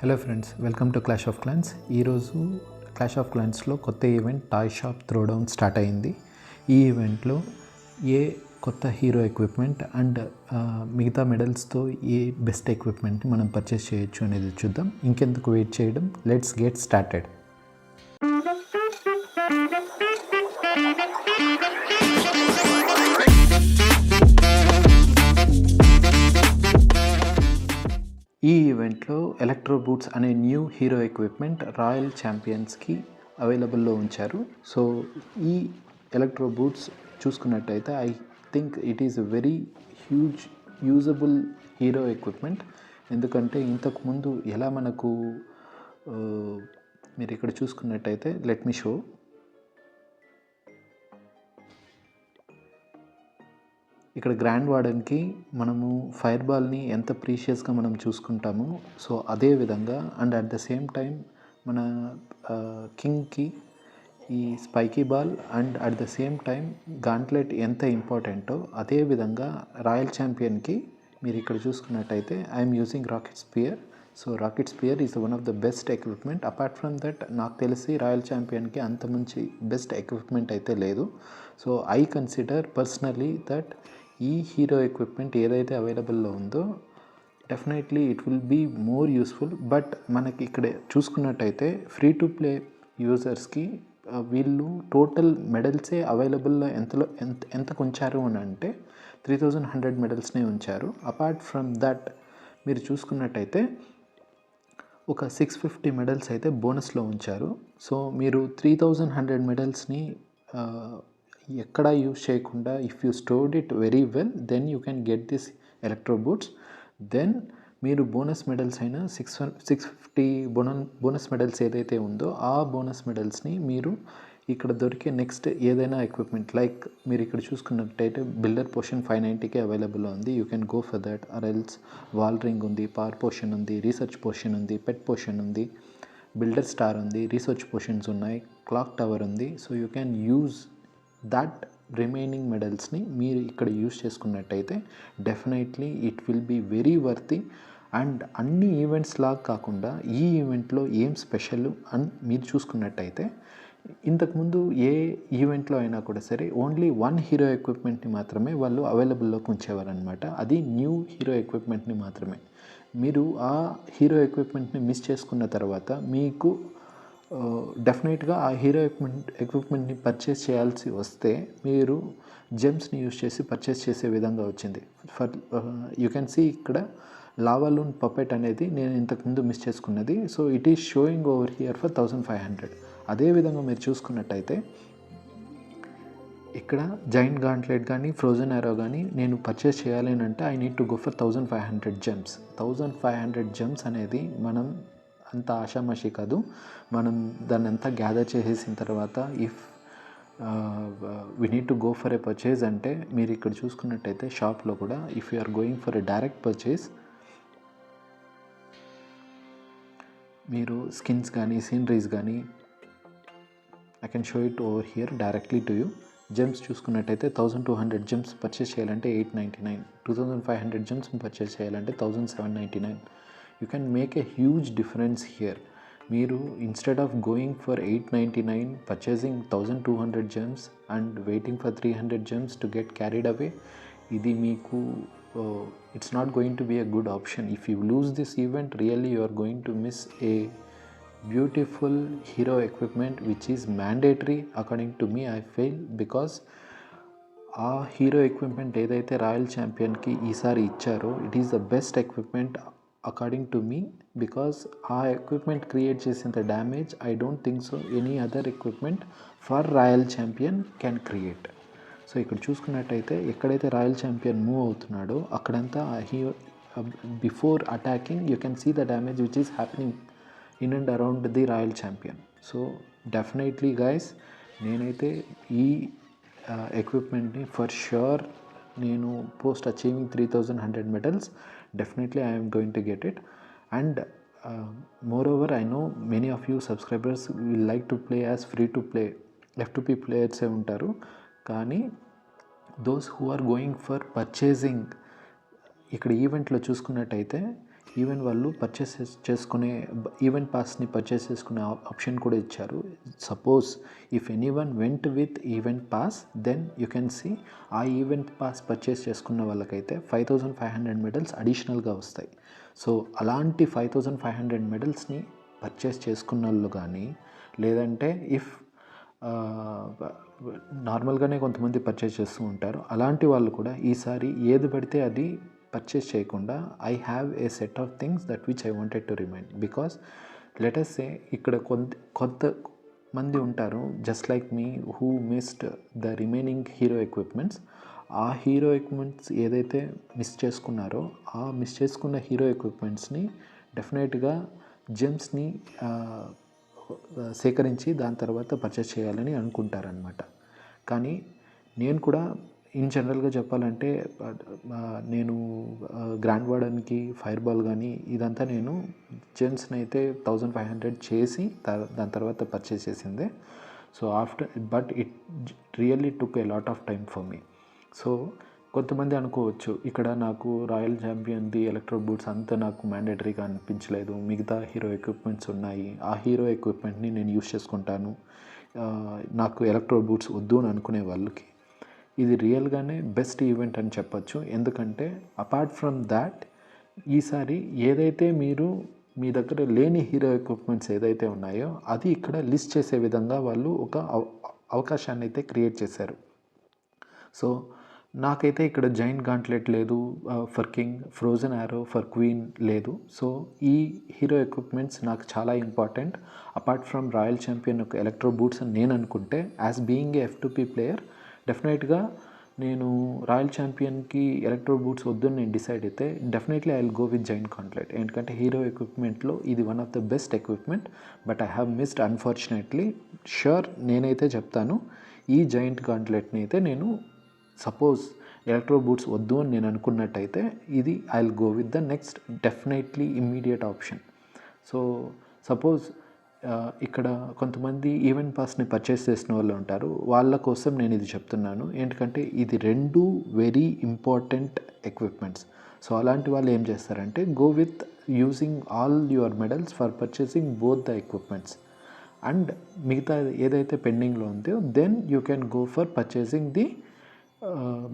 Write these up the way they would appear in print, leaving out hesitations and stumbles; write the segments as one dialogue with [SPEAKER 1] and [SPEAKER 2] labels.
[SPEAKER 1] Hello friends, welcome to clash of clans. ఈరోజు clash of క్లాన్స్లో కొత్త event toy shop త్రోడౌన్ start అయింది. ఈ ఈవెంట్లో ఏ కొత్త హీరో ఎక్విప్మెంట్ అండ్ మిగతా మెడల్స్తో ఏ బెస్ట్ ఎక్విప్మెంట్ని మనం పర్చేస్ చేయొచ్చు అనేది చూద్దాం. ఇంకెందుకు వెయిట్ చేయడం, లెట్స్ గెట్ స్టార్టెడ్. ఈ ఈవెంట్లో ఎలక్ట్రో బూట్స్ అనే న్యూ హీరో ఎక్విప్మెంట్ రాయల్ ఛాంపియన్స్కి అవైలబుల్లో ఉంచారు. సో ఈ ఎలక్ట్రో బూట్స్ చూసుకున్నట్టయితే I think it is a very huge usable hero equipment. ఎందుకంటే ఇంతకుముందు ఎలా మనకు మీరు ఇక్కడ చూసుకున్నట్టయితే లెట్ మీ షో. ఇక్కడ గ్రాండ్ వార్డెన్కి మనము ఫైర్ బాల్ని ఎంత ప్రీషియస్గా మనం చూసుకుంటామో, సో అదే విధంగా and at the same time మన కింగ్కి ఈ spiky ball and at the same time gauntlet ఎంత ఇంపార్టెంటో అదే విధంగా రాయల్ ఛాంపియన్కి మీరు ఇక్కడ చూసుకున్నట్టయితే I'm using rocket spear. So rocket spear is one of the best equipment. Apart from that నాకు తెలిసి రాయల్ ఛాంపియన్కి అంత మంచి బెస్ట్ ఎక్విప్మెంట్ అయితే లేదు. So I consider personally that ఈ హీరో ఎక్విప్మెంట్ ఏదైతే అవైలబుల్లో ఉందో definitely it will be more useful. But మనకి ఇక్కడ చూసుకున్నట్టయితే ఫ్రీ టు ప్లే యూజర్స్కి వీళ్ళు టోటల్ మెడల్సే అవైలబుల్లో ఎంతకు ఉంచారు అని అంటే 3100 మెడల్స్నే ఉంచారు. అపార్ట్ ఫ్రమ్ దట్ మీరు చూసుకున్నట్టయితే ఒక 650 మెడల్స్ అయితే బోనస్లో ఉంచారు. సో మీరు 3100 మెడల్స్ని ఎక్కడా యూజ్ చేయకుండా if you stored it very well then you can get this electro boots. Then మీరు బోనస్ మెడల్స్ అయిన 650 బోనస్ మెడల్స్ ఏదైతే ఉందో ఆ బోనస్ మెడల్స్ని మీరు ఇక్కడ దొరికే నెక్స్ట్ ఏదైనా ఎక్విప్మెంట్ లైక్ మీరు ఇక్కడ చూసుకున్నట్టయితే బిల్డర్ పోషన్ 590కే అవైలబుల్ ఉంది. You can go for that. Or else wall ring ఉంది, పవర్ పోషన్ ఉంది, రీసెర్చ్ పోషన్ ఉంది, పెట్ పోషన్ ఉంది, బిల్డర్ స్టార్ ఉంది, రీసెర్చ్ పోషన్స్ ఉన్నాయి, క్లాక్ టవర్ ఉంది. So you can use that remaining మెడల్స్ని మీరు ఇక్కడ యూజ్ చేసుకున్నట్టయితే definitely it will be very worthy. And అన్ని ఈవెంట్స్ లాగా కాకుండా ఈ ఈవెంట్లో ఏం స్పెషల్ అని మీరు చూసుకున్నట్టయితే ఇంతకుముందు ఏ ఈవెంట్లో అయినా కూడా సరే ఓన్లీ వన్ హీరో ఎక్విప్మెంట్ని మాత్రమే వాళ్ళు అవైలబుల్లోకి ఉంచేవారనమాట. అది న్యూ హీరో ఎక్విప్మెంట్ని మాత్రమే. మీరు ఆ హీరో ఎక్విప్మెంట్ని మిస్ చేసుకున్న తర్వాత మీకు డెఫినెట్గా ఆ హీరో ఎక్విప్మెంట్ని పర్చేస్ చేయాల్సి వస్తే మీరు జెమ్స్ని యూజ్ చేసి పర్చేస్ చేసే విధంగా వచ్చింది. ఫర్ యూ కెన్ సీ ఇక్కడ లావాలూన్ పపెట్ అనేది నేను ఇంతకుముందు మిస్ చేసుకున్నది. So it is showing over here for 1500. అదేవిధంగా మీరు చూసుకున్నట్టయితే ఇక్కడ జైంట్ గాంట్లెట్ కానీ ఫ్రోజన్ యారో కానీ నేను పర్చేస్ చేయాలి అని అంటే I need to go for 1500 gems. 1500 gems అనేది మనం అంత ఆషామాషి కాదు. మనం దాన్ని అంతా గ్యాదర్ చేసేసిన తర్వాత if we need to go for a purchase అంటే మీరు ఇక్కడ చూసుకున్నట్టయితే షాప్లో కూడా if you are going for a direct purchase మీరు స్కిన్స్ కానీ సీనరీస్ కానీ I can show it over here directly to you. Gems చూసుకున్నట్టయితే 1200 జెమ్స్ పర్చేస్ చేయాలంటే 899, 2500 జెమ్స్ పర్చేస్ చేయాలంటే 1799. You can make a huge difference here. మీరు instead of going for 899 purchasing 1200 gems and waiting for 300 gems to get carried away, ఇది మీకు it's not going to be a good option. If you lose this event really you are going to miss a beautiful hero equipment which is mandatory according to me I feel. Because ఆ hero equipment ఏదైతే royal ఛాంపియన్కి ఈసారి ఇచ్చారో it is the best equipment according to me. Because ఆ equipment create చేసేంత damage I don't think so any other equipment for royal champion can create. So ఇక్కడ చూసుకున్నట్టయితే ఎక్కడైతే రాయల్ ఛాంపియన్ మూవ్ అవుతున్నాడో అక్కడంతా before attacking you can see the damage which is happening in and around the royal champion. So definitely guys నేనైతే ఈ ఎక్విప్మెంట్ని for sure నేను post achieving 3100 medals definitely I am going to get it. And moreover I know many of you subscribers will like to play as free to play F2P players ఉంటారు. కానీ those who are going for purchasing ఇక్కడ ఈవెంట్లో చూసుకున్నట్టయితే even వాళ్ళు purchase చేసుకునే event పాస్ని purchase చేసుకునే option కూడా ఇచ్చారు. Suppose if anyone went with event pass then you can see ఆ ఈవెంట్ పాస్ పర్చేస్ చేసుకున్న వాళ్ళకైతే 5500 మెడల్స్ అడిషనల్గా వస్తాయి. సో అలాంటి 5500 మెడల్స్ని పర్చేస్ చేసుకున్న వాళ్ళు కానీ, లేదంటే ఇఫ్ నార్మల్గానే కొంతమంది పర్చేస్ చేస్తూ ఉంటారు, అలాంటి వాళ్ళు కూడా ఈసారి ఏది పడితే అది పర్చేస్ చేయకుండా I have a set of things that which I wanted to remind. Because let us say ఇక్కడ కొంత మంది ఉంటారు just like me who missed the remaining hero equipments. ఆ హీరో ఎక్విప్మెంట్స్ ఏదైతే మిస్ చేసుకున్నారో ఆ మిస్ చేసుకున్న హీరో ఎక్విప్మెంట్స్ని డెఫినెట్గా జెమ్స్ని సేకరించి దాని తర్వాత పర్చేస్ చేయాలని అనుకుంటారనమాట. కానీ నేను కూడా ఇన్ జనరల్గా చెప్పాలంటే నేను గ్రాండ్ వార్డెన్కి ఫైర్ బాల్ కానీ ఇదంతా నేను జెమ్స్ని అయితే 1500 చేసి దాని తర్వాత పర్చేస్ చేసిందే. So but it really took a lot of time for me. So కొంతమంది అనుకోవచ్చు ఇక్కడ నాకు రాయల్ ఛాంపియన్ది ఎలక్ట్రో బూట్స్ అంతా నాకు మ్యాండేటరీగా అనిపించలేదు, మిగతా హీరో ఎక్విప్మెంట్స్ ఉన్నాయి, ఆ హీరో ఎక్విప్మెంట్ని నేను యూస్ చేసుకుంటాను, నాకు ఎలక్ట్రో బూట్స్ వద్దు అని అనుకునే వాళ్ళకి ఇది రియల్గానే బెస్ట్ ఈవెంట్ అని చెప్పచ్చు. ఎందుకంటే అపార్ట్ ఫ్రమ్ దాట్ ఈసారి ఏదైతే మీరు మీ దగ్గర లేని హీరో ఎక్విప్మెంట్స్ ఏదైతే ఉన్నాయో అది ఇక్కడ లిస్ట్ చేసే విధంగా వాళ్ళు ఒక అవకాశాన్ని అయితే క్రియేట్ చేశారు. సో నాకైతే ఇక్కడ జైంట్ గాంట్లెట్ లేదు for king, frozen arrow for queen లేదు. సో ఈ హీరో ఎక్విప్మెంట్స్ నాకు చాలా important. Apart from royal champion ఒక ఎలక్ట్రో బూట్స్ అని నేను అనుకుంటే as being a F2P player డెఫినెట్గా నేను రాయల్ ఛాంపియన్కి ఎలక్ట్రో బూట్స్ వద్దని నేను డిసైడ్ అయితే definitely I will go with giant gauntlet. ఎందుకంటే హీరో ఎక్విప్మెంట్లో ఇది one of the best equipment. But I have missed unfortunately. Sure నేనైతే చెప్తాను ఈ జైంట్ గాంట్లెట్ని అయితే నేను సపోజ్ ఎలక్ట్రో బూట్స్ వద్దు అని నేను అనుకున్నట్టయితే ఇది I will go with the next definitely immediate option. So suppose ఇక్కడ కొంతమంది ఈవెంట్ పాస్ని పర్చేస్ చేసిన వాళ్ళు ఉంటారు, వాళ్ళ కోసం నేను ఇది చెప్తున్నాను. ఎందుకంటే ఇది రెండు వెరీ ఇంపార్టెంట్ ఎక్విప్మెంట్స్. సో అలాంటి వాళ్ళు ఏం చేస్తారంటే go with using all your medals for purchasing both the equipments and మిగతా ఏదైతే పెండింగ్లో ఉందో then you can go for purchasing the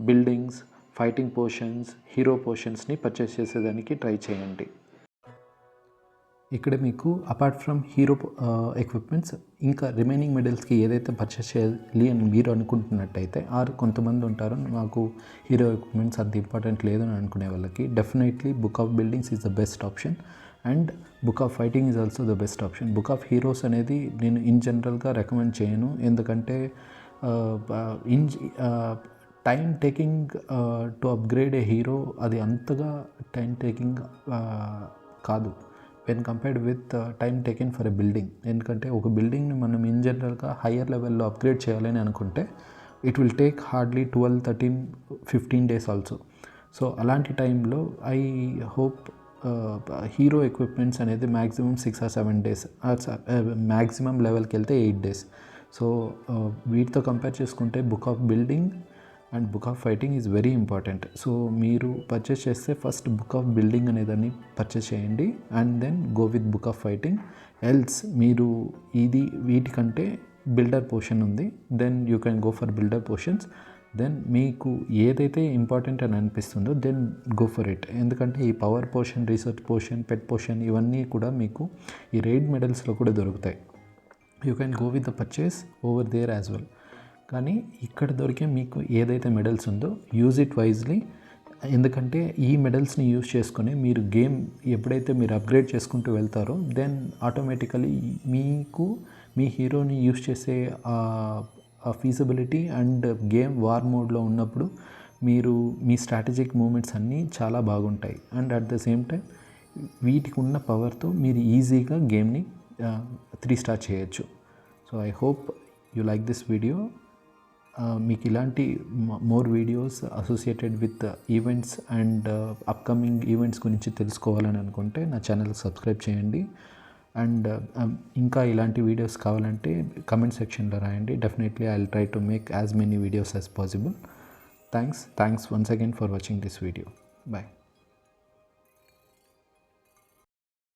[SPEAKER 1] buildings, fighting portions, hero పోర్షన్స్ని పర్చేస్ చేసేదానికి ట్రై చేయండి. ఇక్కడ మీకు అపార్ట్ ఫ్రమ్ హీరో ఎక్విప్మెంట్స్ ఇంకా రిమైనింగ్ మెడల్స్కి ఏదైతే పర్చేస్ చేయాలి అని మీరు అనుకుంటున్నట్టయితే ఆర్ కొంతమంది ఉంటారు నాకు హీరో ఎక్విప్మెంట్స్ అంత ఇంపార్టెంట్ లేదని అనుకునే వాళ్ళకి definitely book of buildings is the best option and book of fighting is also the best option. Book of heroes అనేది నేను ఇన్ జనరల్గా రికమెండ్ చేయను. ఎందుకంటే time taking to upgrade A hero అది అంతగా టైం టేకింగ్ కాదు when compared with time taken for a building. ఎందుకంటే ఒక బిల్డింగ్ని మనం ఇన్ జనరల్గా హయ్యర్ లెవెల్లో అప్గ్రేడ్ చేయాలని అనుకుంటే it will take hardly 12, 13, 15 days also. So అలాంటి టైంలో ఐ హోప్ హీరో ఎక్విప్మెంట్స్ అనేది మ్యాక్సిమం 6 or 7 days, మ్యాక్సిమం లెవెల్కి వెళ్తే 8 days. సో వీటితో కంపేర్ చేసుకుంటే book of building and book of fighting is very important. So మీరు పర్చేస్ చేస్తే ఫస్ట్ బుక్ ఆఫ్ బిల్డింగ్ అనేదాన్ని పర్చేస్ చేయండి and then go with book of fighting. Else మీరు వీటికంటే బిల్డర్ పోర్షన్ ఉంది, then you can go for builder potions. Then మీకు ఏదైతే important అని అనిపిస్తుందో దెన్ గో ఫర్ ఇట్. ఎందుకంటే ఈ power potion, research potion, pet potion ఇవన్నీ కూడా మీకు ఈ రైడ్ మెడల్స్లో కూడా దొరుకుతాయి. You can go with the purchase over there as well. కానీ ఇక్కడ దొరికే మీకు ఏదైతే మెడల్స్ ఉందో యూజ్ ఇట్ వైజ్లీ. ఎందుకంటే ఈ మెడల్స్ని యూజ్ చేసుకొని మీరు గేమ్ ఎప్పుడైతే మీరు అప్గ్రేడ్ చేసుకుంటూ వెళ్తారో దెన్ ఆటోమేటికలీ మీకు మీ హీరోని యూజ్ చేసే ఫీజిబిలిటీ అండ్ గేమ్ వార్ మోడ్లో ఉన్నప్పుడు మీరు మీ స్ట్రాటజిక్ మూమెంట్స్ అన్నీ చాలా బాగుంటాయి. And at the same time వీటికి ఉన్న పవర్తో మీరు ఈజీగా గేమ్ని 3 star చేయొచ్చు. So I hope you like this video. మీకు ఇలాంటి more videos associated with events and upcoming events గురించి తెలుసుకోవాలని అనుకుంటే నా ఛానల్ సబ్స్క్రైబ్ చేయండి. అండ్ ఇంకా ఇలాంటి వీడియోస్ కావాలంటే కమెంట్ సెక్షన్లో రాయండి. Definitely I will try to make as many videos as possible. Thanks once again for watching this video. Bye.